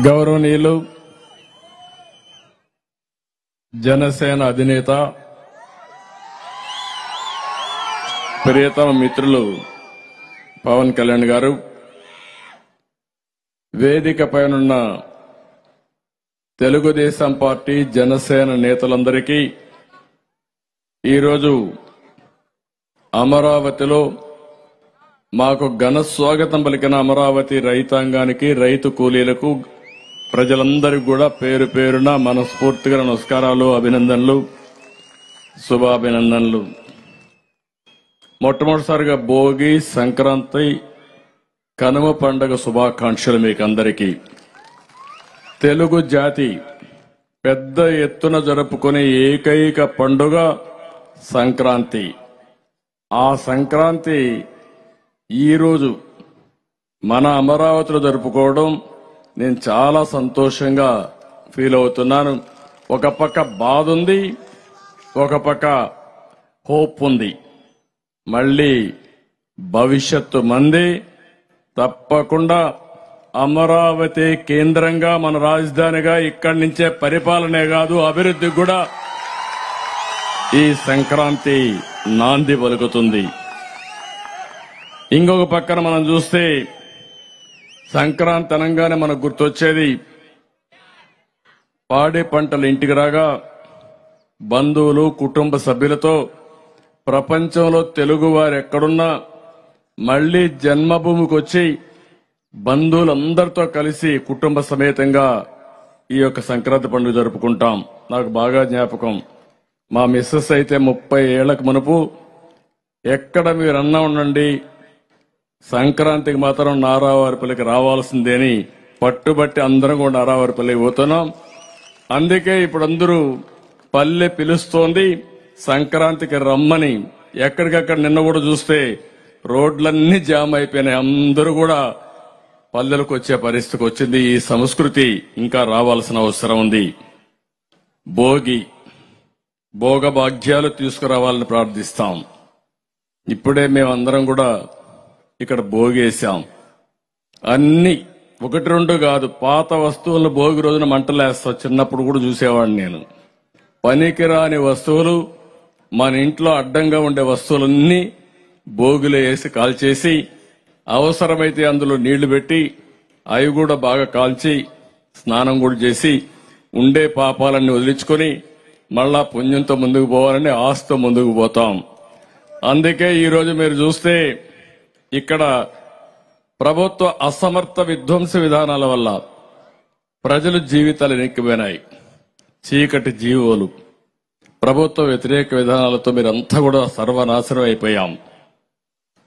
గౌరవనీయులు జనసేన అధినేత ప్రియతమ మిత్రులు పవన్ కళ్యాణ్ గారు, వేదిక పైనున్న తెలుగుదేశం పార్టీ జనసేన నేతలందరికీ ఈరోజు అమరావతిలో మాకు ఘన స్వాగతం పలికిన అమరావతి రైతాంగానికి, రైతు కూలీలకు, ప్రజలందరికీ కూడా పేరు పేరున మనస్ఫూర్తిగా నమస్కారాలు, అభినందనలు, శుభాభినందనలు. మొట్టమొదటిసారిగా భోగి, సంక్రాంతి, కనుమ పండుగ శుభాకాంక్షలు మీకందరికీ. తెలుగు జాతి పెద్ద ఎత్తున జరుపుకునే ఏకైక పండుగ సంక్రాంతి. ఆ సంక్రాంతి ఈరోజు మన అమరావతిలో జరుపుకోవడం నేను చాలా సంతోషంగా ఫీల్ అవుతున్నాను. ఒక పక్క బాధ ఉంది, ఒక పక్క హోప్ ఉంది. మళ్ళీ భవిష్యత్తు మంది, తప్పకుండా అమరావతి కేంద్రంగా మన రాజధానిగా ఇక్కడి నుంచే పరిపాలనే కాదు అభివృద్ధి కూడా ఈ సంక్రాంతి నాంది పలుకుతుంది. ఇంకొక పక్కన మనం చూస్తే సంక్రాంతి అనగానే మనకు గుర్తొచ్చేది పాడి పంటలు ఇంటికి రాగా బంధువులు, కుటుంబ సభ్యులతో ప్రపంచంలో తెలుగు వారు ఎక్కడున్నా మళ్లీ జన్మభూమికి వచ్చి బంధువులందరితో కలిసి కుటుంబ సమేతంగా ఈ యొక్క సంక్రాంతి పండుగ జరుపుకుంటాం. నాకు బాగా జ్ఞాపకం. మా మిస్సెస్ అయితే 30 ఏళ్లకు మునుపు ఎక్కడ మీరన్నా ఉండండి, సంక్రాంతికి మాత్రం నారావారిపల్లికి రావాల్సిందేని పట్టుబట్టి అందరం కూడా నారావారిపల్లి పోతున్నాం. అందుకే ఇప్పుడు అందరూ పల్లె పిలుస్తోంది సంక్రాంతికి రమ్మని. ఎక్కడికక్కడ నిన్న కూడా చూస్తే రోడ్లన్నీ జామ్ అయిపోయినాయి. అందరూ కూడా పల్లెలకు వచ్చే పరిస్థితికి వచ్చింది. ఈ సంస్కృతి ఇంకా రావాల్సిన అవసరం ఉంది. భోగభాగ్యాలు తీసుకురావాలని ప్రార్థిస్తాం. ఇప్పుడే మేమందరం కూడా ఇక్కడ భోగేశాం. అన్ని 1-2 కాదు, పాత వస్తువులను భోగి రోజున మంటలేస్తా. చిన్నప్పుడు కూడా చూసేవాడిని నేను. పనికిరాని వస్తువులు, మన ఇంట్లో అడ్డంగా ఉండే వస్తువులన్నీ భోగిలో వేసి కాల్చేసి, అవసరమైతే అందులో నీళ్లు పెట్టి అవి కూడా బాగా కాల్చి స్నానం కూడా చేసి ఉండే పాపాలన్నీ వదిలించుకొని మళ్ళా పుణ్యంతో ముందుకు పోవాలని ఆశతో ముందుకు పోతాం. అందుకే ఈరోజు మీరు చూస్తే ఇక్కడ ప్రభుత్వ అసమర్థ విధ్వంస విధానాల వల్ల ప్రజల జీవితాలు వెనక్కిపోయినాయి. చీకటి జీవోలు, ప్రభుత్వ వ్యతిరేక విధానాలతో మీరంతా కూడా సర్వనాశనం అయిపోయాం.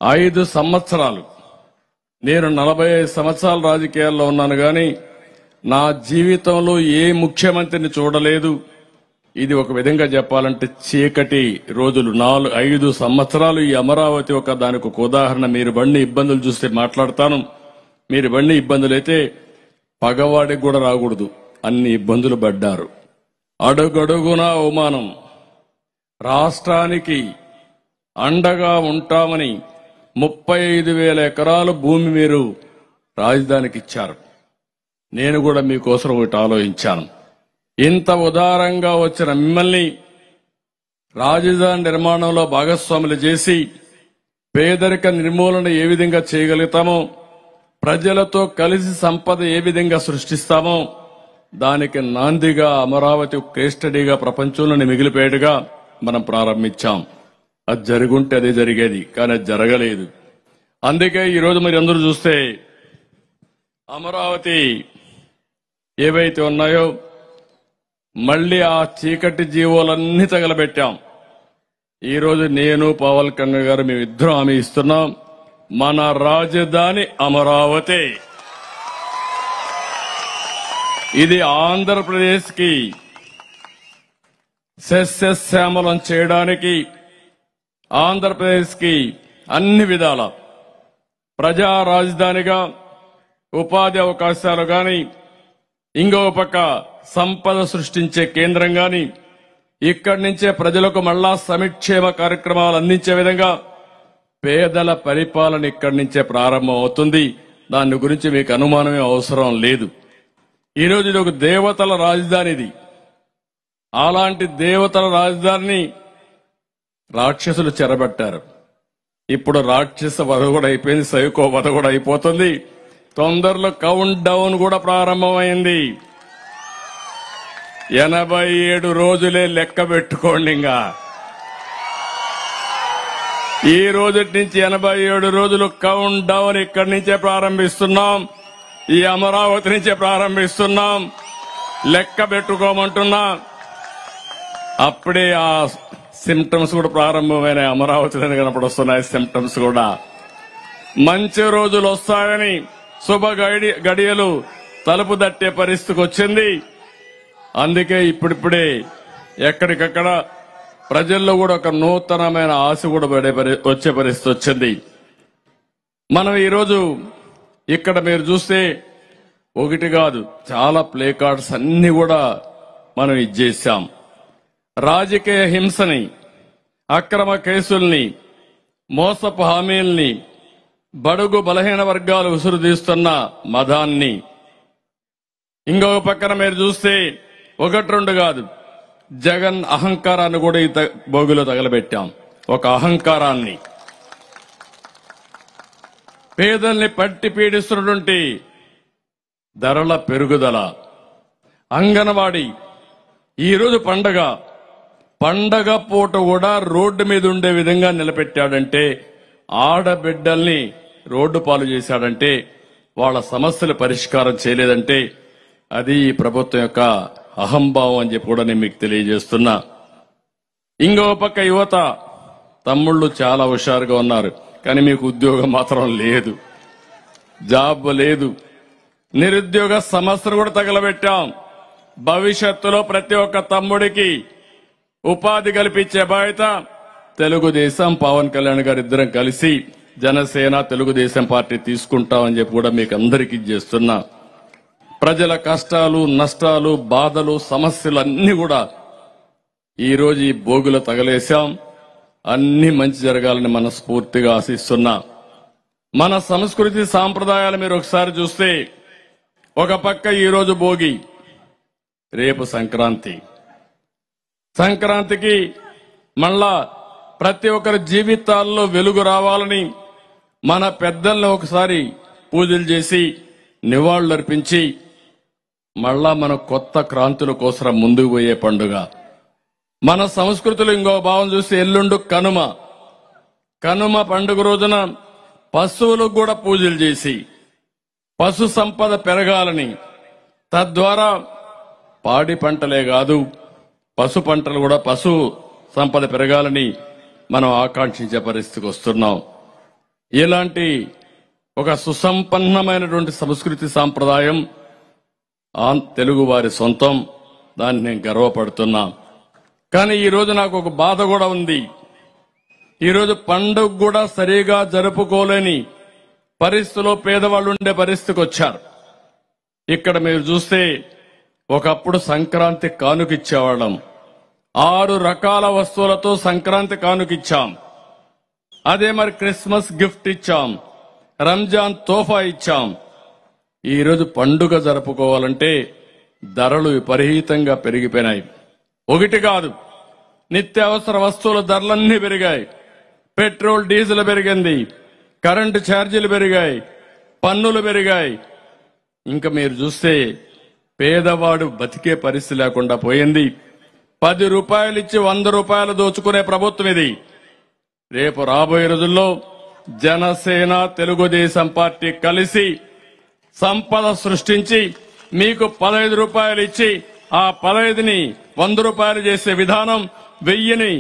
5 సంవత్సరాలు, నేను 45 సంవత్సరాల రాజకీయాల్లో ఉన్నాను కానీ నా జీవితంలో ఏ ముఖ్యమంత్రిని చూడలేదు. ఇది ఒక విధంగా చెప్పాలంటే చీకటి రోజులు. 5 సంవత్సరాలు ఈ అమరావతి దానికి ఒక ఉదాహరణ. మీరు బండి ఇబ్బందులు చూస్తే మాట్లాడతాను. మీరు బండి ఇబ్బందులు అయితే పగవాడికి కూడా రాకూడదు, అన్ని ఇబ్బందులు పడ్డారు. అడుగడుగునా అవమానం. రాష్ట్రానికి అండగా ఉంటామని 35,000 ఎకరాలు భూమి మీరు రాజధానికి ఇచ్చారు. నేను కూడా మీకోసం ఒకటి ఆలోచించాను. ఇంత ఉదారంగా వచ్చిన మిమ్మల్ని రాజధాని నిర్మాణంలో భాగస్వాములు చేసి పేదరిక నిర్మూలన ఏ విధంగా చేయగలుగుతామో, ప్రజలతో కలిసి సంపద ఏ విధంగా సృష్టిస్తామో దానికి నాందిగా అమరావతి కేస్ స్టడీగా ప్రపంచంలోని మిగిలిపోయేట్టుగా మనం ప్రారంభించాం. అది జరుగుంటే అదే జరిగేది, కానీ అది జరగలేదు. అందుకే ఈరోజు మీరు అందరూ చూస్తే అమరావతి ఏవైతే ఉన్నాయో మళ్లీ ఆ చీకటి జీవోలన్నీ తగలబెట్టాం. ఈరోజు నేను, పవన్ కళ్యాణ్ గారు మేమిద్దరం హామీ ఇస్తున్నాం, మన రాజధాని అమరావతి. ఇది ఆంధ్రప్రదేశ్ కి సస్యశ్యామలం చేయడానికి, ఆంధ్రప్రదేశ్ కి అన్ని విధాల ప్రజా రాజధానిగా ఉపాధి అవకాశాలు గాని, ఇంకో పక్క సంపద సృష్టించే కేంద్రం గాని, ఇక్కడి నుంచే ప్రజలకు మళ్ళా సంక్షేమ కార్యక్రమాలు అందించే విధంగా పేదల పరిపాలన ఇక్కడి నుంచే ప్రారంభం అవుతుంది. దాని గురించి మీకు అనుమానమే అవసరం లేదు. ఈరోజు ఇది ఒక దేవతల రాజధాని. ఇది అలాంటి దేవతల రాజధానిని రాక్షసులు చెరబట్టారు. ఇప్పుడు రాక్షస వధ కూడా అయిపోయింది, సైకో వధ కూడా అయిపోతుంది. తొందరలో కౌంట్ డౌన్ కూడా ప్రారంభమైంది. 87 రోజులే లెక్క పెట్టుకోండి. ఇంకా ఈ రోజు నుంచి 87 రోజులు కౌంట్ డౌన్ ఇక్కడి నుంచే ప్రారంభిస్తున్నాం. ఈ అమరావతి నుంచే ప్రారంభిస్తున్నాం. లెక్క పెట్టుకోమంటున్నా. అప్పుడే ఆ సిమ్టమ్స్ కూడా ప్రారంభమైన అమరావతిలోనే కనపడొస్తున్నాయి. సిమ్టమ్స్ కూడా మంచి రోజులు వస్తాయని శుభ గడియలు తలుపు తట్టే పరిస్థితికి వచ్చింది. అందుకే ఇప్పుడిప్పుడే ఎక్కడికక్కడ ప్రజల్లో కూడా ఒక నూతనమైన ఆశ కూడా వచ్చే పరిస్థితి వచ్చింది. మనం ఈరోజు ఇక్కడ మీరు చూస్తే ఒకటి కాదు, చాలా ప్లే కార్డ్స్ అన్ని కూడా మనం ఇచ్చేసాం. రాజకీయ హింసని, అక్రమ కేసుల్ని, మోసపు హామీల్ని, బడుగు బలహీన వర్గాలు ఉసురుదీస్తున్న మదాన్ని, ఇంకొక పక్కన మీరు చూస్తే 1-2 కాదు, జగన్ అహంకారాన్ని కూడా ఈ బోగులో తగలబెట్టాం. ఒక అహంకారాన్ని, పేదల్ని పట్టి పీడిస్తున్నటువంటి ధరల పెరుగుదల, అంగన్వాడీ. ఈరోజు పండగ పూట కూడా రోడ్డు మీద ఉండే విధంగా నిలబెట్టాడంటే, ఆడబిడ్డల్ని రోడ్డు పాలు చేశాడంటే, వాళ్ళ సమస్యలు పరిష్కారం చేయలేదంటే అది ఈ ప్రభుత్వం యొక్క అహంభావం అని చెప్పి కూడా నేను మీకు తెలియజేస్తున్నా. ఇంకో పక్క యువత తమ్ముళ్ళు చాలా హుషారుగా ఉన్నారు, కానీ మీకు ఉద్యోగం మాత్రం లేదు, జాబ్ లేదు. నిరుద్యోగ సమస్యను కూడా తగలబెట్టాం. భవిష్యత్తులో ప్రతి ఒక్క తమ్ముడికి ఉపాధి కల్పించే బాధ్యత తెలుగుదేశం, పవన్ కళ్యాణ్ గారు ఇద్దరం కలిసి జనసేన, తెలుగుదేశం పార్టీ తీసుకుంటామని చెప్పి కూడా మీకు అందరికీ చేస్తున్నా. ప్రజల కష్టాలు, నష్టాలు, బాధలు, సమస్యలు అన్ని కూడా ఈరోజు ఈ బోగులో తగలేశాం. అన్ని మంచి జరగాలని మనస్ఫూర్తిగా ఆశిస్తున్నా. మన సంస్కృతి సాంప్రదాయాలు మీరు ఒకసారి చూస్తే, ఒక పక్క ఈరోజు భోగి, రేపు సంక్రాంతి. సంక్రాంతికి మళ్ళా ప్రతి ఒక్కరి జీవితాల్లో వెలుగు రావాలని మన పెద్దలను ఒకసారి పూజలు చేసి నివాళులర్పించి మళ్ళా మన కొత్త క్రాంతుల కోసం ముందుకు పోయే పండుగ. మన సంస్కృతిలో ఇంకో భావం చూస్తే ఎల్లుండు కనుమ పండుగ రోజున పశువులకు కూడా పూజలు చేసి పశు సంపద పెరగాలని, తద్వారా పాడి పంటలే కాదు పశు పంటలు కూడా, పశు సంపద పెరగాలని మనం ఆకాంక్షించే పరిస్థితికి వస్తున్నాం. ఇలాంటి ఒక సుసంపన్నమైనటువంటి సంస్కృతి సాంప్రదాయం తెలుగు వారి సొంతం. దాన్ని నేను గర్వపడుతున్నా. కానీ ఈరోజు నాకు ఒక బాధ కూడా ఉంది. ఈరోజు పండుగ కూడా సరిగా జరుపుకోలేని పరిస్థితిలో పేదవాళ్ళు ఉండే పరిస్థితికి వచ్చారు. ఇక్కడ మీరు చూస్తే ఒకప్పుడు సంక్రాంతి కానుకిచ్చేవాళ్ళం. 6 రకాల వస్తువులతో సంక్రాంతి కానుకిచ్చాం. అదే మరి క్రిస్మస్ గిఫ్ట్ ఇచ్చాం, రంజాన్ తోఫా ఇచ్చాం. ఈరోజు పండుగ జరుపుకోవాలంటే ధరలు విపరీతంగా పెరిగిపోయినాయి. ఒకటి కాదు, నిత్యావసర వస్తువుల ధరలన్నీ పెరిగాయి. పెట్రోల్, డీజిల్ పెరిగింది, కరెంటు ఛార్జీలు పెరిగాయి, పన్నులు పెరిగాయి. ఇంకా మీరు చూస్తే పేదవాడు బతికే పరిస్థితి లేకుండా పోయింది. 10 రూపాయలు ఇచ్చి 100 రూపాయలు దోచుకునే ప్రభుత్వం ఇది. రేపు రాబోయే రోజుల్లో జనసేన, తెలుగుదేశం పార్టీ కలిసి సంపద సృష్టించి మీకు 15 రూపాయలు ఇచ్చి ఆ 15ని 100 రూపాయలు చేసే విధానం, 100ని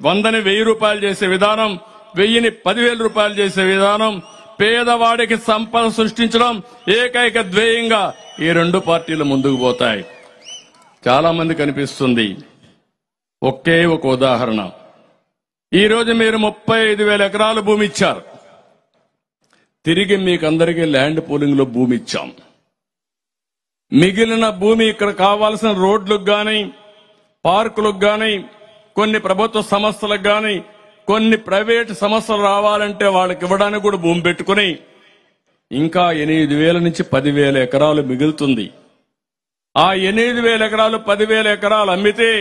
1000 రూపాయలు చేసే విధానం, 1000ని 10,000 రూపాయలు చేసే విధానం, పేదవాడికి సంపద సృష్టించడం ఏకైక ధ్యేయంగా ఈ 2 పార్టీలు ముందుకు పోతాయి. చాలా మంది కనిపిస్తుంది. ఒకే ఒక ఉదాహరణ, ఈరోజు మీరు 35,000 ఎకరాలు భూమి ఇచ్చారు. తిరిగి మీకందరికీ ల్యాండ్ పూలింగ్ లో భూమి ఇచ్చాం. మిగిలిన భూమి ఇక్కడ కావాల్సిన రోడ్లకు గాని, పార్కులకు గాని, కొన్ని ప్రభుత్వ సంస్థలకు గాని, కొన్ని ప్రైవేట్ సంస్థలు రావాలంటే వాళ్ళకి ఇవ్వడానికి కూడా భూమి పెట్టుకుని ఇంకా 8,000 నుంచి 10,000 ఎకరాలు మిగులుతుంది. ఆ 8,000 ఎకరాలు 10,000 ఎకరాలు అమ్మితే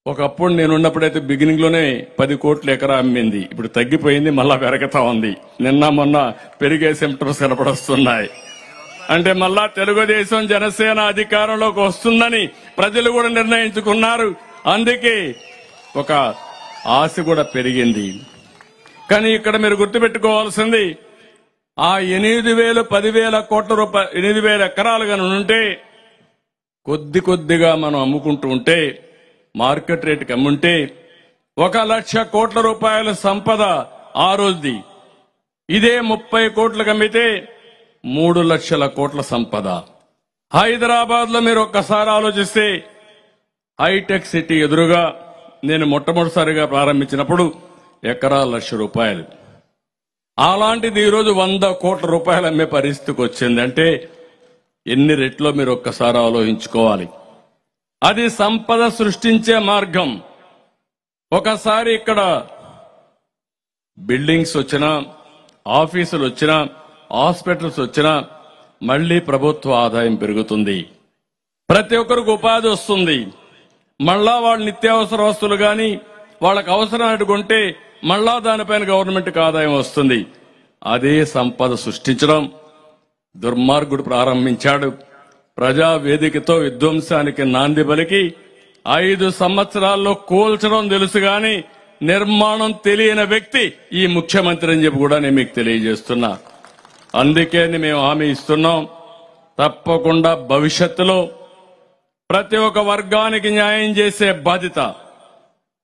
ఒకప్పుడు నేనున్నప్పుడైతే బిగినింగ్ లోనే 10 కోట్ల ఎకరా అమ్మింది. ఇప్పుడు తగ్గిపోయింది, మళ్ళా పెరుగుతా ఉంది. నిన్న మొన్న పెరిగే సిమ్టమ్స్ కనపడొస్తున్నాయి. అంటే మళ్ళా తెలుగుదేశం జనసేన అధికారంలోకి వస్తుందని ప్రజలు కూడా నిర్ణయించుకున్నారు. అందుకే ఒక ఆశ కూడా పెరిగింది. కానీ ఇక్కడ మీరు గుర్తుపెట్టుకోవాల్సింది, ఆ 8,000 10,000 కోట్ల రూపాయలు 8,000 ఎకరాలు కనుక ఉంటే కొద్ది కొద్దిగా మనం అమ్ముకుంటూ ఉంటే, మార్కెట్ రేటుకి అమ్ముంటే 1,00,000 కోట్ల రూపాయల సంపద ఆ రోజుది. ఇదే 30 కోట్లకు అమ్మితే 3,00,000 కోట్ల సంపద. హైదరాబాద్ లో మీరు ఒక్కసారి ఆలోచిస్తే, హైటెక్ సిటీ ఎదురుగా నేను మొట్టమొదటిసారిగా ప్రారంభించినప్పుడు ఎకరా 1,00,000 రూపాయలు. అలాంటిది ఈరోజు 100 కోట్ల రూపాయలు అమ్మే పరిస్థితికి వచ్చింది. అంటే ఎన్ని రెట్లో మీరు ఒక్కసారి ఆలోచించుకోవాలి. అది సంపద సృష్టించే మార్గం. ఒకసారి ఇక్కడ బిల్డింగ్స్ వచ్చినా, ఆఫీసులు వచ్చినా, హాస్పిటల్స్ వచ్చినా మళ్లీ ప్రభుత్వ ఆదాయం పెరుగుతుంది. ప్రతి ఒక్కరికి ఉపాధి వస్తుంది. మళ్ళా వాళ్ళ నిత్యావసర వస్తువులు గాని వాళ్ళకి అవసరం కొంటే మళ్ళా దానిపైన గవర్నమెంట్కి ఆదాయం వస్తుంది. అదే సంపద సృష్టించడం దుర్మార్గుడు ప్రారంభించాడు. ప్రజా వేదికతో విధ్వంసానికి నాంది పలికి 5 సంవత్సరాల్లో కూల్చడం తెలుసు గాని నిర్మాణం తెలియని వ్యక్తి ఈ ముఖ్యమంత్రి అని చెప్పి కూడా నేను మీకు తెలియజేస్తున్నా. అందుకే మేము హామీ ఇస్తున్నాం, తప్పకుండా భవిష్యత్తులో ప్రతి ఒక్క వర్గానికి న్యాయం చేసే బాధ్యత,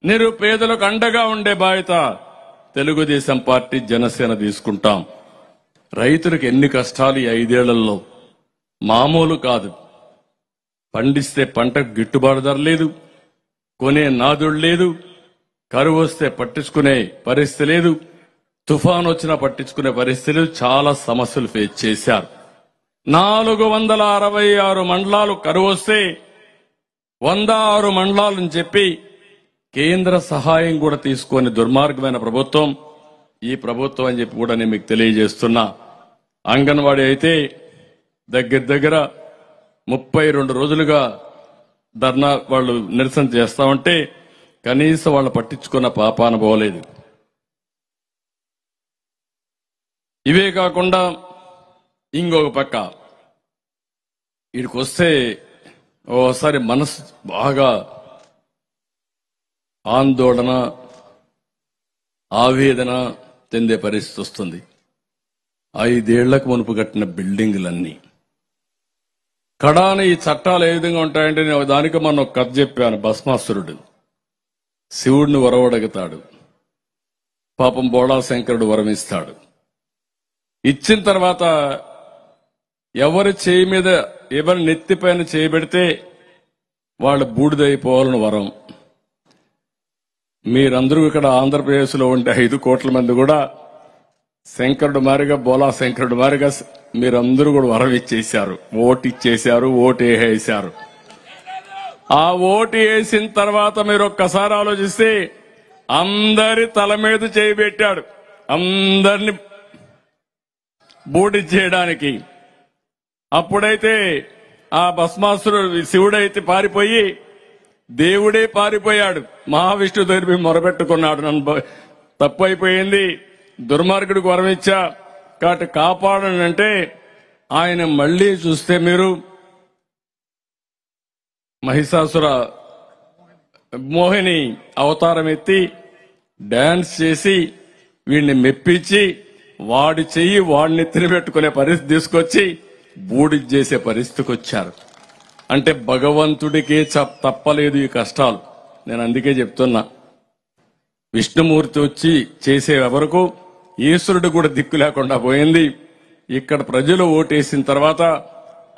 నిరుపేదలకు అండగా ఉండే బాధ్యత తెలుగుదేశం పార్టీ జనసేన తీసుకుంటాం. రైతులకు ఎన్ని కష్టాలు ఈ 5 ఏళ్లలో మామూలు కాదు. పండిస్తే పంటకు గిట్టుబాటు ధర లేదు, కొనే నాదుడు లేదు, కరువు వస్తే పట్టించుకునే పరిస్థితి లేదు, తుఫాను వచ్చినా పట్టించుకునే పరిస్థితి లేదు. చాలా సమస్యలు ఫేస్ చేశారు. 466 మండలాలు కరువు వస్తే 106 మండలాలని చెప్పి కేంద్ర సహాయం కూడా తీసుకొని దుర్మార్గమైన ప్రభుత్వం ఈ ప్రభుత్వం అని చెప్పి కూడా నేను మీకు తెలియజేస్తున్నా. అంగన్వాడీ అయితే దగ్గర 32 రోజులుగా ధర్నా వాళ్ళు నిరసన చేస్తామంటే కనీసం వాళ్ళు పట్టించుకున్న పాపాన పోలేదు. ఇవే కాకుండా ఇంకొక పక్క వీడికి వస్తే ఓసారి మనసు బాగా ఆందోళన, ఆవేదన చెందే పరిస్థితి వస్తుంది. 5 ఏళ్లకు మునుపు కట్టిన బిల్డింగులన్నీ కడాన ఈ చట్టాలు ఏ విధంగా ఉంటాయంటే, నేను దానికి మొన్న ఒక కథ చెప్పాను. భస్మాసురుడు శివుడిని వరవడగతాడు, పాపం బోళా శంకరుడు వరమిస్తాడు. ఇచ్చిన తర్వాత ఎవరి చేయి మీద ఎవరి నెత్తిపైన చేయబెడితే వాళ్ళు బూడిదైపోవాలని వరం. మీరందరూ ఇక్కడ ఆంధ్రప్రదేశ్లో ఉండే 5 కోట్ల మంది కూడా శంకరుడు మారిగా, బోలా శంకరుడు మారిగా మీరందరూ కూడా వరం ఇచ్చేశారు, ఓటు ఇచ్చేశారు, ఓటు వేసేశారు. ఆ ఓటు వేసిన తర్వాత మీరు ఒక్కసారి ఆలోచిస్తే అందరి తల మీద చేయబెట్టాడు, అందరిని బూడి చేయడానికి. అప్పుడైతే ఆ భస్మాసురుడు శివుడైతే పారిపోయి దేవుడే పారిపోయాడు, మహావిష్ణు దగ్గర మొరబెట్టుకున్నాడు. నన్ను తప్పు అయిపోయింది, దుర్మార్గుడికి వరం ఇచ్చా కాబట్టి కాపాడని అంటే ఆయన మళ్లీ చూస్తే మీరు మహిషాసుర మోహిని అవతారం ఎత్తి డాన్స్ చేసి వీడిని మెప్పించి వాడి చెయ్యి వాడిని తినిపెట్టుకునే పరిస్థితి తీసుకొచ్చి బూడి చేసే పరిస్థితికి వచ్చారు. అంటే భగవంతుడికే తప్పలేదు ఈ కష్టాలు. నేను అందుకే చెప్తున్నా, విష్ణుమూర్తి వచ్చి చేసే వరకు ఈశ్వరుడు కూడా దిక్కు లేకుండా పోయింది. ఇక్కడ ప్రజలు ఓటేసిన తర్వాత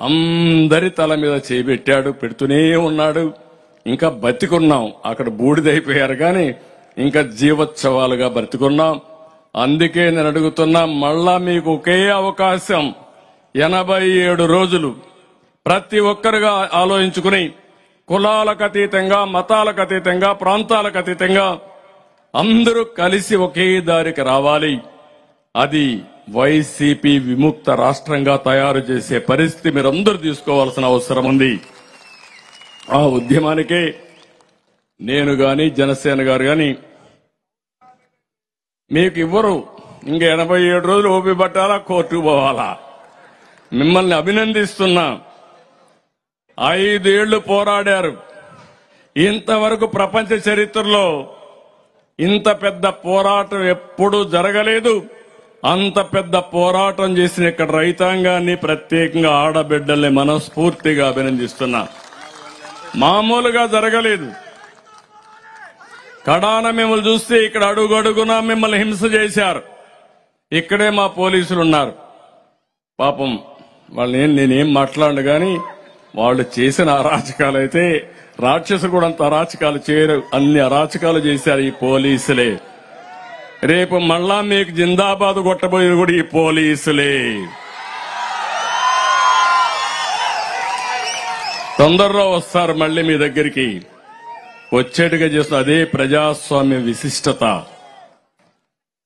అందరి తల మీద చేయబెట్టాడు, పెడుతూనే ఉన్నాడు. ఇంకా బతికున్నాం, అక్కడ బూడిదైపోయారు కానీ ఇంకా జీవోత్సవాలుగా బతికున్నాం. అందుకే నేను అడుగుతున్నా, మళ్ళా మీకు ఒకే అవకాశం, 87 రోజులు ప్రతి ఒక్కరుగా ఆలోచించుకుని కులాలకు అతీతంగా, మతాలకు అతీతంగా, ప్రాంతాలకు అతీతంగా అందరూ కలిసి ఒకే దారికి రావాలి. అది వైసీపీ విముక్త రాష్ట్రంగా తయారు చేసే పరిస్థితి మీరందరూ తీసుకోవాల్సిన అవసరం ఉంది. ఆ ఉద్యమానికే నేను గాని జనసేన గారు గాని మీకు ఇవ్వరు. ఇంక 87 రోజులు ఓపి పట్టాలా, కోర్టుకు పోవాలా? మిమ్మల్ని అభినందిస్తున్నా. 5 ఏళ్లు పోరాడారు. ఇంతవరకు ప్రపంచ చరిత్రలో ఇంత పెద్ద పోరాటం ఎప్పుడూ జరగలేదు. అంత పెద్ద పోరాటం చేసిన ఇక్కడ రైతాంగాన్ని, ప్రత్యేకంగా ఆడబిడ్డల్ని మనస్ఫూర్తిగా అభినందిస్తున్నా. మామూలుగా జరగలేదు. కడాన మిమ్మల్ని చూస్తే ఇక్కడ అడుగడుగునా మిమ్మల్ని హింస చేశారు. ఇక్కడే మా పోలీసులు ఉన్నారు. పాపం వాళ్ళని నేనేం మాట్లాడను గాని వాళ్ళు చేసిన అరాచకాలు అయితే రాక్షసులు కూడా అంత అరాచకాలు చేయరు. అన్ని అరాచకాలు చేశారు ఈ పోలీసులే. రేపు మళ్ళా మీకు జిందాబాద్ కొట్టబోయేది కూడా ఈ పోలీసులే. తొందరలో వస్తారు మళ్ళీ మీ దగ్గరికి. వచ్చేట్టుగా చేస్తున్న అదే ప్రజాస్వామ్య విశిష్టత.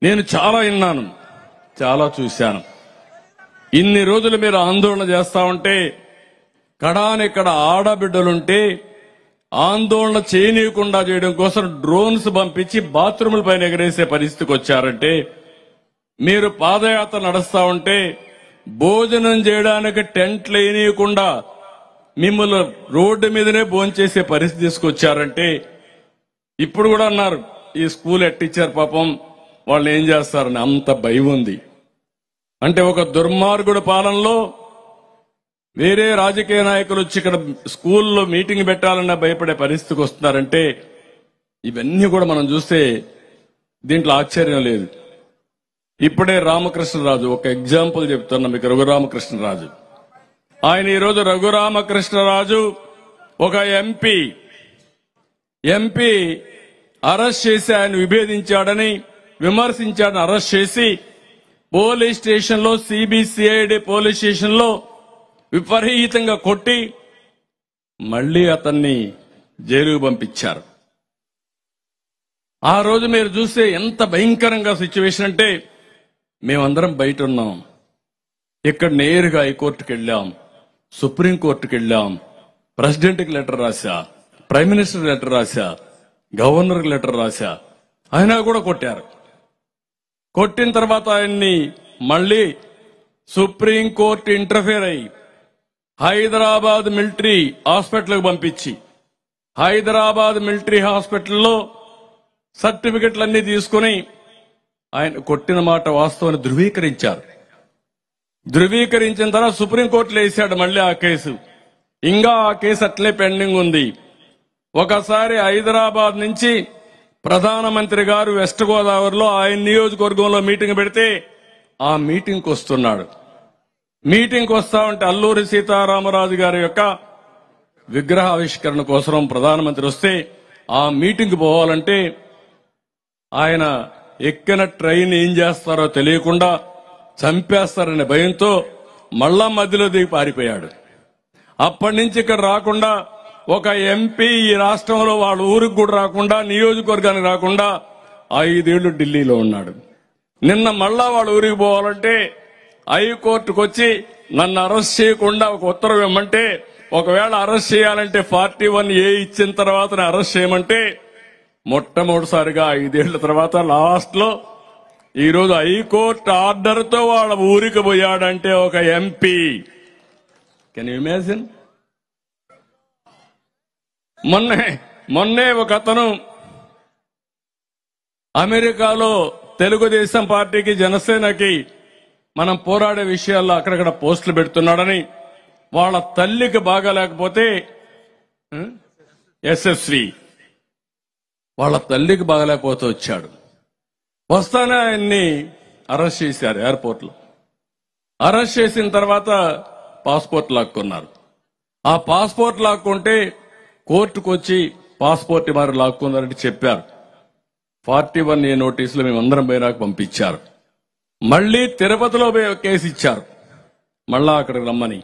నేను చాలా విన్నాను, చాలా చూశాను. ఇన్ని రోజులు మీరు ఆందోళన చేస్తా ఉంటే కడానిక్కడ ఆడబిడ్డలుంటే ఆందోళన చేయనీయకుండా చేయడం కోసం డ్రోన్స్ పంపించి బాత్రూముల పైన ఎగరేసే పరిస్థితికి వచ్చారంటే, మీరు పాదయాత్ర నడుస్తా ఉంటే భోజనం చేయడానికి టెంట్లు వేయనీయకుండా మిమ్మల్ని రోడ్డు మీదనే భోంచేసే పరిస్థితి తీసుకొచ్చారంటే, ఇప్పుడు కూడా అన్నారు ఈ స్కూల్ ఎట్టిచ్చారు పాపం వాళ్ళు ఏం చేస్తారని. అంత భయం ఉంది. అంటే ఒక దుర్మార్గుడు పాలనలో వేరే రాజకీయ నాయకులు వచ్చి ఇక్కడ స్కూల్లో మీటింగ్ పెట్టాలన్నా భయపడే పరిస్థితికి వస్తున్నారంటే, ఇవన్నీ కూడా మనం చూస్తే దీంట్లో ఆశ్చర్యం లేదు. ఇప్పుడే రామకృష్ణరాజు ఒక ఎగ్జాంపుల్ చెప్తున్నా మీకు. రఘురామకృష్ణరాజు ఆయన ఈరోజు రఘురామకృష్ణరాజు ఒక ఎంపీ అరెస్ట్ చేసి ఆయన విభేదించాడని విమర్శించాడని అరెస్ట్ చేసి పోలీస్ స్టేషన్ లో సిబిసిఐడి పోలీస్ స్టేషన్ లో విపరీతంగా కొట్టి మళ్లీ అతన్ని జైలుకు పంపించారు. ఆ రోజు మీరు చూస్తే ఎంత భయంకరంగా సిచ్యువేషన్ అంటే, మేమందరం బయట ఉన్నాం. ఇక్కడ నేరుగా హైకోర్టుకు వెళ్ళాం, సుప్రీంకోర్టుకు వెళ్ళాం, ప్రెసిడెంట్కి లెటర్ రాశా, ప్రైమ్ మినిస్టర్ లెటర్ రాశా, గవర్నర్కి లెటర్ రాశా. అయినా కూడా కొట్టారు. కొట్టిన తర్వాత ఆయన్ని మళ్లీ సుప్రీంకోర్టు ఇంటర్ఫియర్ అయ్యి హైదరాబాద్ మిలిటరీ హాస్పిటల్కి పంపించి హైదరాబాద్ మిలిటరీ హాస్పిటల్లో సర్టిఫికెట్లన్నీ తీసుకుని ఆయన కొట్టిన మాట వాస్తవాన్ని ధృవీకరించారు. ధృవీకరించిన తర్వాత సుప్రీంకోర్టులో వేశాడు మళ్లీ ఆ కేసు. ఇంకా ఆ కేసు అట్లే పెండింగ్ ఉంది. ఒకసారి హైదరాబాద్ నుంచి ప్రధానమంత్రి గారు వెస్ట్ గోదావరిలో ఆయన నియోజకవర్గంలో మీటింగ్ పెడితే ఆ మీటింగ్కి వస్తున్నాడు. మీటింగ్కి వస్తా ఉంటే అల్లూరి సీతారామరాజు గారి యొక్క విగ్రహావిష్కరణ కోసం ప్రధానమంత్రి వస్తే ఆ మీటింగ్ పోవాలంటే ఆయన ఎక్కిన ట్రైన్ ఏం చేస్తారో తెలియకుండా చంపేస్తారనే భయంతో మళ్ళా మధ్యలో దిగి పారిపోయాడు. అప్పటి నుంచి ఇక్కడ రాకుండా ఒక ఎంపీ ఈ రాష్ట్రంలో వాళ్ళ ఊరికి కూడా రాకుండా, నియోజకవర్గానికి రాకుండా 5 ఏళ్లు ఢిల్లీలో ఉన్నాడు. నిన్న మళ్ళా వాళ్ళ ఊరికి పోవాలంటే హైకోర్టుకు వచ్చి నన్ను అరెస్ట్ చేయకుండా ఒక ఉత్తర్వు ఇవ్వమంటే, ఒకవేళ అరెస్ట్ చేయాలంటే 41A ఇచ్చిన తర్వాత అరెస్ట్ చేయమంటే మొట్టమొదటిసారిగా 5 ఏళ్ల తర్వాత లాస్ట్ లో ఈ రోజు హైకోర్టు ఆర్డర్ తో వాళ్ళ ఊరికి పోయాడంటే ఒక ఎంపీ. Can you imagine? మొన్నే ఒక అతను అమెరికాలో తెలుగుదేశం పార్టీకి జనసేనకి మనం పోరాడే విషయాల్లో అక్కడక్కడ పోస్టులు పెడుతున్నాడని వాళ్ళ తల్లికి బాగాలేకపోతే యశస్వి వాళ్ళ తల్లికి బాగాలేకపోతే వచ్చాడు. వస్తానే ఆయన్ని అరెస్ట్ చేశారు ఎయిర్పోర్ట్ లో. అరెస్ట్ చేసిన తర్వాత పాస్పోర్ట్ లాక్కున్నారు. ఆ పాస్పోర్ట్ లాక్కుంటే కోర్టుకు వచ్చి పాస్పోర్ట్ మరి లాక్కున్నారని చెప్పారు. 41A నోటీసులు మేమందరం పోయినాక పంపించారు. మళ్లీ తిరుపతిలో కేసు ఇచ్చారు. మళ్ళా అక్కడికి రమ్మని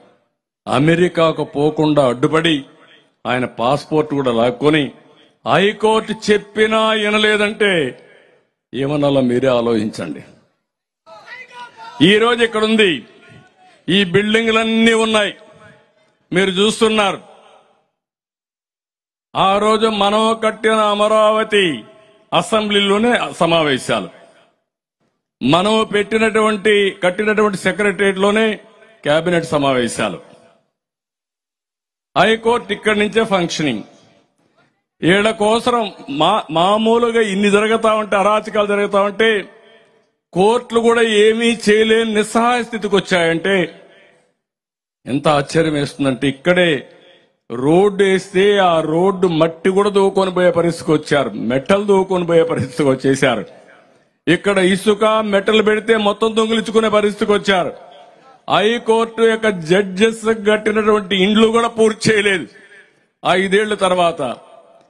అమెరికాకు పోకుండా అడ్డుపడి ఆయన పాస్పోర్ట్ కూడా లాక్కొని హైకోర్టు చెప్పినా వినలేదంటే ఏమన్నాలో మీరే ఆలోచించండి. ఈ రోజు ఇక్కడ ఉంది. ఈ బిల్డింగ్లన్నీ ఉన్నాయి, మీరు చూస్తున్నారు. ఆ రోజు మనం కట్టిన అమరావతి అసెంబ్లీలోనే సమావేశాలు, మనం కట్టినటువంటి సెక్రటరియట్ లోనే కేబినెట్ సమావేశాలు, హైకోర్టు ఇక్కడి నుంచే ఫంక్షనింగ్. వీళ్ళ కోసరం మామూలుగా ఇన్ని జరుగుతా ఉంటే, అరాచకాలు జరుగుతా ఉంటే కోర్టులు కూడా ఏమీ చేయలేని నిస్సహాయ స్థితికి వచ్చాయంటే ఎంత ఆశ్చర్యం వేస్తుందంటే, ఇక్కడే రోడ్డు వేస్తే ఆ రోడ్డు మట్టి కూడా దూకొని పోయే పరిస్థితికి వచ్చారు, మెటల్ దూకొని పోయే పరిస్థితికి వచ్చేశారు. ఇక్కడ ఇసుక మెటల్ పెడితే మొత్తం దొంగిలించుకునే పరిస్థితికి వచ్చారు. హైకోర్టు యొక్క జడ్జెస్ కట్టినటువంటి ఇండ్లు కూడా పూర్తి చేయలేదు 5 ఏళ్ల తర్వాత.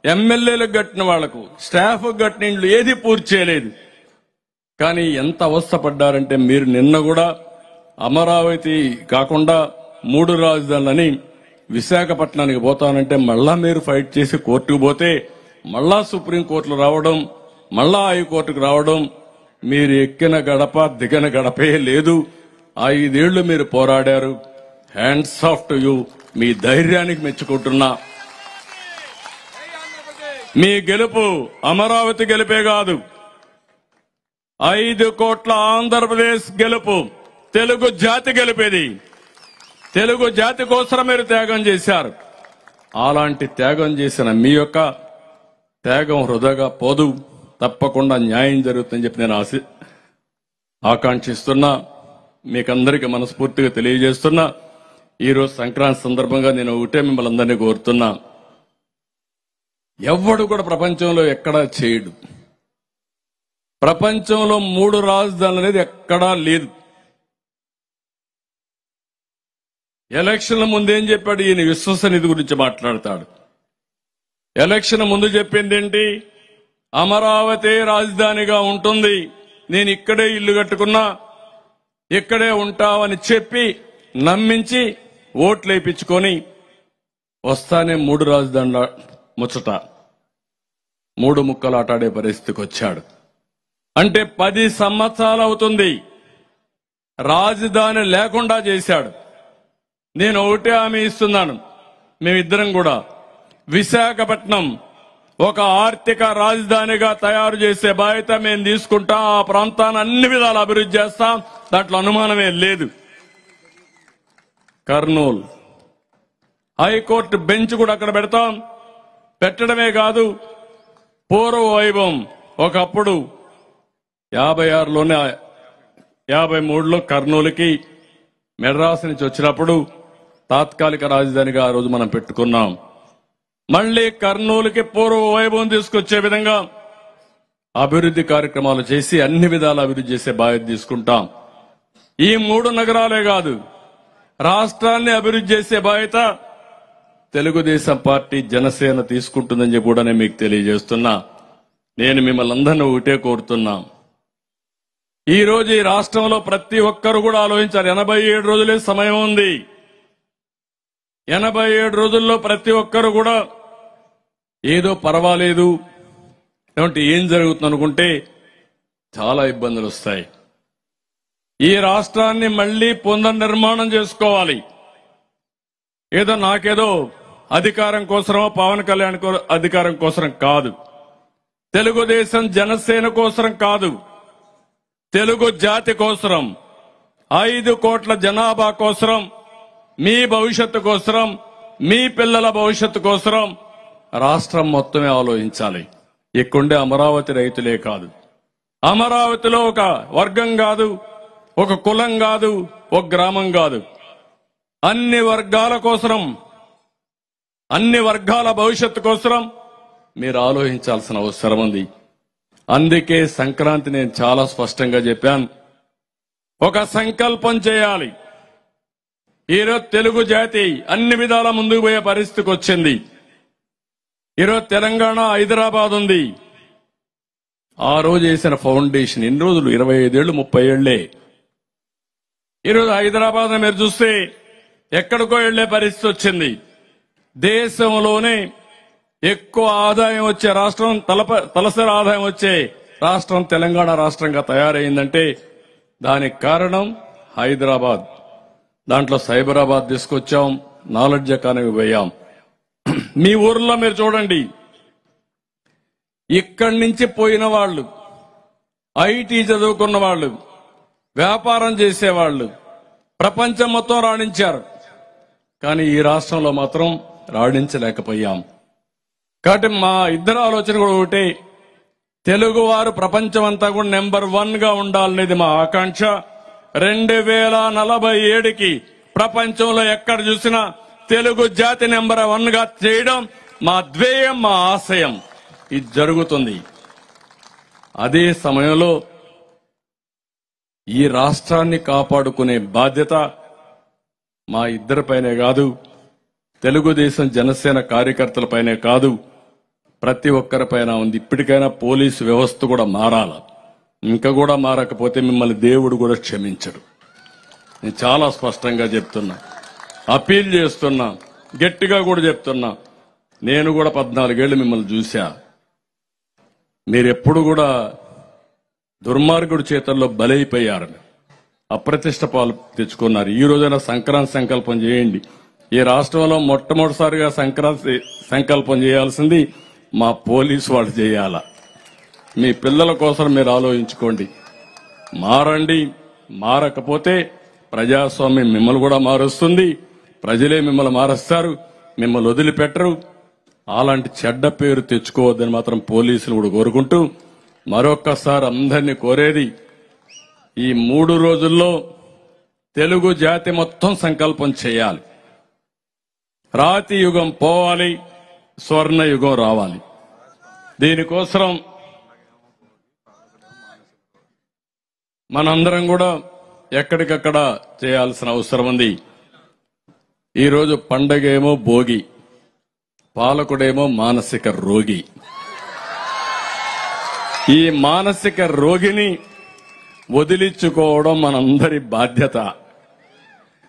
ఎమ్మెల్యేలకు కట్టిన వాళ్లకు, స్టాఫ్ కట్టిన ఇండ్లు ఏది పూర్తి చేయలేదు. కానీ ఎంత అవస్థపడ్డారంటే, మీరు నిన్న కూడా అమరావతి కాకుండా 3 రాజధానులని విశాఖపట్నానికి పోతానంటే మళ్ళా మీరు ఫైట్ చేసి కోర్టుకు పోతే మళ్ళా సుప్రీంకోర్టులు రావడం, మళ్ళా హైకోర్టుకు రావడం, మీరు ఎక్కిన గడప దిగిన గడపే లేదు. 5 ఏళ్లు మీరు పోరాడారు. Hands off to you. మీ ధైర్యానికి మెచ్చుకుంటున్నా. మీ గెలుపు అమరావతి గెలుపే కాదు, 5 కోట్ల ఆంధ్రప్రదేశ్ గెలుపు, తెలుగు జాతి గెలిపేది. తెలుగు జాతి కోసం మీరు త్యాగం చేశారు. అలాంటి త్యాగం చేసిన మీ యొక్క త్యాగం వృధాగా పోదు, తప్పకుండా న్యాయం జరుగుతుందని చెప్పి నేను ఆకాంక్షిస్తున్నా. మీకందరికీ మనస్ఫూర్తిగా తెలియజేస్తున్నా. ఈరోజు సంక్రాంతి సందర్భంగా నేను ఒకటే మిమ్మల్ని అందరినీ కోరుతున్నా, ఎవ్వడు కూడా ప్రపంచంలో ఎక్కడా చేయడు. ప్రపంచంలో 3 రాజధానులు అనేది ఎక్కడా లేదు. ఎలక్షన్ల ముందేం చెప్పాడు ఈయన? విశ్వసనీయత గురించి మాట్లాడతాడు. ఎలక్షన్ ముందు చెప్పింది ఏంటి? అమరావతి రాజధానిగా ఉంటుంది, నేను ఇక్కడే ఇల్లు కట్టుకున్నా, ఇక్కడే ఉంటామని చెప్పి నమ్మించి ఓట్లు వేయించుకొని వస్తానే 3 రాజధానుల ముచ్చట 3 ముక్కలు ఆటాడే పరిస్థితికి వచ్చాడు. అంటే 10 సంవత్సరాలు అవుతుంది రాజధాని లేకుండా చేశాడు. నేను ఒకటే హామీ ఇస్తున్నాను, మేమిద్దరం కూడా విశాఖపట్నం ఒక ఆర్థిక రాజధానిగా తయారు చేసే బాధ్యత మేము తీసుకుంటాం. ఆ ప్రాంతాన్ని అన్ని విధాలు అభివృద్ధి చేస్తాం, దాంట్లో అనుమానమే లేదు. కర్నూలు హైకోర్టు బెంచ్ కూడా అక్కడ పెడతాం. పెట్టడమే కాదు, పూర్వ వైభవం ఒకప్పుడు 56లోనే 53లో కర్నూలుకి మెడ్రాస్ నుంచి వచ్చినప్పుడు తాత్కాలిక రాజధానిగా ఆ రోజు మనం పెట్టుకున్నాం. మళ్లీ కర్నూలుకి పూర్వ వైభవం తీసుకొచ్చే విధంగా అభివృద్ధి కార్యక్రమాలు చేసి అన్ని విధాలు అభివృద్ధి చేసే బాధ్యత తీసుకుంటాం. ఈ 3 నగరాలే కాదు, రాష్ట్రాన్ని అభివృద్ధి చేసే బాధ్యత తెలుగుదేశం పార్టీ, జనసేన తీసుకుంటుందని చెప్పి కూడా నేను మీకు తెలియజేస్తున్నా. నేను మిమ్మల్ని అందరినీ ఒకటే కోరుతున్నా, ఈ రోజు ఈ రాష్ట్రంలో ప్రతి ఒక్కరు కూడా ఆలోచించారు. 87 రోజులే సమయం ఉంది. 87 రోజుల్లో ప్రతి ఒక్కరు కూడా ఏదో పర్వాలేదు, ఏమంటే ఏం జరుగుతుంది అనుకుంటే చాలా ఇబ్బందులు వస్తాయి. ఈ రాష్ట్రాన్ని మళ్లీ పునర్నిర్మాణం చేసుకోవాలి. ఏదో నాకేదో అధికారం కోసమో పవన్ కళ్యాణ్ అధికారం కోసం కాదు, తెలుగుదేశం జనసేన కోసం కాదు, తెలుగు జాతి కోసరం, 5 కోట్ల జనాభా కోసరం, మీ భవిష్యత్తు కోసరం, మీ పిల్లల భవిష్యత్తు కోసరం రాష్ట్రం మొత్తమే ఆలోచించాలి. ఇక్కడుండే అమరావతి రైతులే కాదు, అమరావతిలో ఒక వర్గం కాదు, ఒక కులం కాదు, ఒక గ్రామం కాదు, అన్ని వర్గాల కోసరం, అన్ని వర్గాల భవిష్యత్తు కోసరం మీరు ఆలోచించాల్సిన అవసరం ఉంది. అందుకే సంక్రాంతి నేను చాలా స్పష్టంగా చెప్పాను, ఒక సంకల్పం చేయాలి. ఈరోజు తెలుగు జాతి అన్ని విధాల ముందుకు పోయే పరిస్థితికి వచ్చింది. ఈరోజు తెలంగాణ, హైదరాబాద్ ఉంది. ఆ రోజు వేసిన ఫౌండేషన్ ఎన్ని రోజులు? 25 ఏళ్లు, 30 ఏళ్లే. ఈరోజు హైదరాబాద్ మీరు చూస్తే ఎక్కడికో వెళ్లే పరిస్థితి వచ్చింది. దేశంలోనే ఎక్కువ ఆదాయం వచ్చే రాష్ట్రం, తలసరి ఆదాయం వచ్చే రాష్ట్రం తెలంగాణ రాష్ట్రంగా తయారైందంటే దానికి కారణం హైదరాబాద్. దాంట్లో సైబరాబాద్ తీసుకొచ్చాం, నాలెడ్జ్ ఎకానమీ పోయాం. మీ ఊర్లో మీరు చూడండి, ఇక్కడి నుంచి పోయిన వాళ్ళు, ఐటీ చదువుకున్న వాళ్ళు, వ్యాపారం చేసేవాళ్ళు ప్రపంచం మొత్తం రాణించారు. కానీ ఈ రాష్ట్రంలో మాత్రం రాణించలేకపోయాం. కాబట్టి మా ఇద్దరు ఆలోచన కూడా ఒకటే, తెలుగువారు ప్రపంచం అంతా కూడా నెంబర్ 1 గా ఉండాలనేది మా ఆకాంక్ష. 2047కి ప్రపంచంలో ఎక్కడ చూసినా తెలుగు జాతి నెంబర్ 1 గా చేయడం మా ధ్యేయం, మా ఆశయం. ఇది జరుగుతుంది. అదే సమయంలో ఈ రాష్ట్రాన్ని కాపాడుకునే బాధ్యత మా ఇద్దరిపైనే కాదు, తెలుగుదేశం జనసేన కార్యకర్తలపైనే కాదు, ప్రతి ఒక్కరిపైన ఉంది. ఇప్పటికైనా పోలీసు వ్యవస్థ కూడా మారాల. ఇంకా కూడా మారకపోతే మిమ్మల్ని దేవుడు కూడా క్షమించడు. నేను చాలా స్పష్టంగా చెప్తున్నా, అపీల్ చేస్తున్నా, గట్టిగా కూడా చెప్తున్నా. నేను కూడా 14 ఏళ్లు మిమ్మల్ని చూశా. మీరెప్పుడు కూడా దుర్మార్గుడి చేతల్లో బలైపోయారు, అప్రతిష్ట పాలు తెచ్చుకున్నారు. ఈ రోజైనా సంక్రాంతి సంకల్పం చేయండి. ఈ రాష్ట్రంలో మొట్టమొదటిసారిగా సంక్రాంతి సంకల్పం చేయాల్సింది మా పోలీసు వాళ్ళు చేయాల. మీ పిల్లల కోసం మీరు ఆలోచించుకోండి. మారండి. మారకపోతే ప్రజాస్వామ్యం మిమ్మల్ని కూడా మారుస్తుంది, ప్రజలే మిమ్మల్ని మారుస్తారు, మిమ్మల్ని వదిలిపెట్టరు. అలాంటి చెడ్డ పేరు తెచ్చుకోవద్దని మాత్రం పోలీసులు కూడా కోరుకుంటూ, మరొక్కసారి అందరినీ కోరేది, ఈ 3 రోజుల్లో తెలుగు జాతి మొత్తం సంకల్పం చేయాలి. రాతి యుగం పోవాలి, స్వర్ణ యుగం రావాలి. దీనికోసం మనందరం కూడా ఎక్కడికక్కడ చేయాల్సిన అవసరం ఉంది. ఈరోజు పండగేమో భోగి, పాలకుడేమో మానసిక రోగి. ఈ మానసిక రోగిని వదిలించుకోవడం మనందరి బాధ్యత.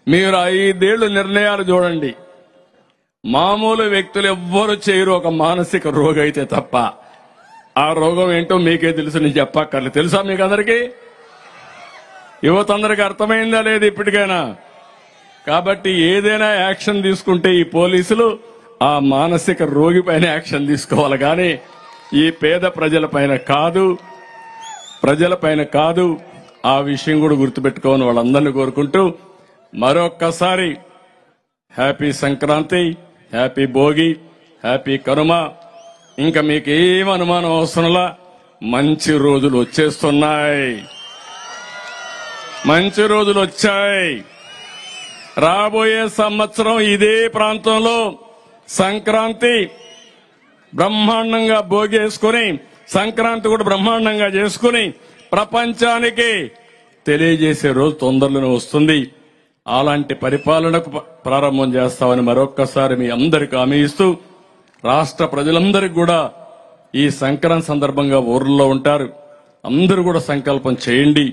మీరు 5 ఏళ్లు నిర్ణయాలు చూడండి, మామూలు వ్యక్తులు ఎవ్వరు చేయరు ఒక మానసిక రోగి అయితే తప్ప. ఆ రోగం ఏంటో మీకే తెలుసు, నేను చెప్పక్కర్లేదు. తెలుసా మీకు అందరికీ? యువత అందరికీ అర్థమైందా లేదు ఇప్పటికైనా? కాబట్టి ఏదైనా యాక్షన్ తీసుకుంటే ఈ పోలీసులు ఆ మానసిక రోగి పైన యాక్షన్ తీసుకోవాలి, కానీ ఈ పేద ప్రజలపైన కాదు. ఆ విషయం కూడా గుర్తుపెట్టుకోని వాళ్ళందరినీ కోరుకుంటూ మరొక్కసారి happy Sankranti, happy Bhogi, happy Kanuma. ఇంకా మీకు ఏం అనుమానం అవసరంలా, మంచి రోజులు వచ్చేస్తున్నాయి, మంచి రోజులు వచ్చాయి. రాబోయే సంవత్సరం ఇదే ప్రాంతంలో సంక్రాంతి బ్రహ్మాండంగా భోగేసుకుని, సంక్రాంతి కూడా బ్రహ్మాండంగా చేసుకుని ప్రపంచానికి తెలియజేసే రోజు తొందరలోనే వస్తుంది. అలాంటి పరిపాలనకు ప్రారంభం చేస్తామని మరొక్కసారి మీ అందరికీ హామీ ఇస్తూ, రాష్ట్ర ప్రజలందరికీ కూడా ఈ సంక్రాంతి సందర్భంగా ఊర్లో ఉంటారు, అందరూ కూడా సంకల్పం చేయండి.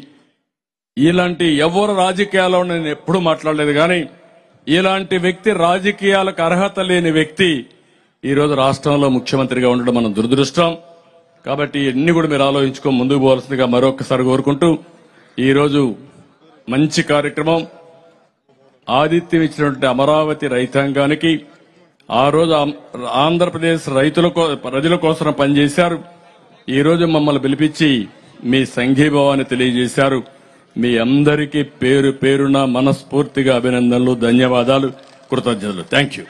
ఇలాంటి ఎవరు రాజకీయాల్లో నేను ఎప్పుడూ మాట్లాడలేదు, కానీ ఇలాంటి వ్యక్తి, రాజకీయాలకు అర్హత లేని వ్యక్తి ఈరోజు రాష్ట్రంలో ముఖ్యమంత్రిగా ఉండడం మనం దురదృష్టం. కాబట్టి ఇన్ని కూడా మీరు ఆలోచించుకో ముందుకు పోవాల్సిందిగా మరొకసారి కోరుకుంటూ, ఈరోజు మంచి కార్యక్రమం, ఆతిథ్యం ఇచ్చినటువంటి అమరావతి రైతాంగానికి, ఆ రోజు ఆంధ్రప్రదేశ్ ప్రజల కోసం పనిచేశారు, ఈ రోజు మమ్మల్ని పిలిపించి మీ సంఘీభావాన్ని తెలియజేశారు. మీ అందరికీ పేరు పేరున మనస్ఫూర్తిగా అభినందనలు, ధన్యవాదాలు, కృతజ్ఞతలు. Thank you.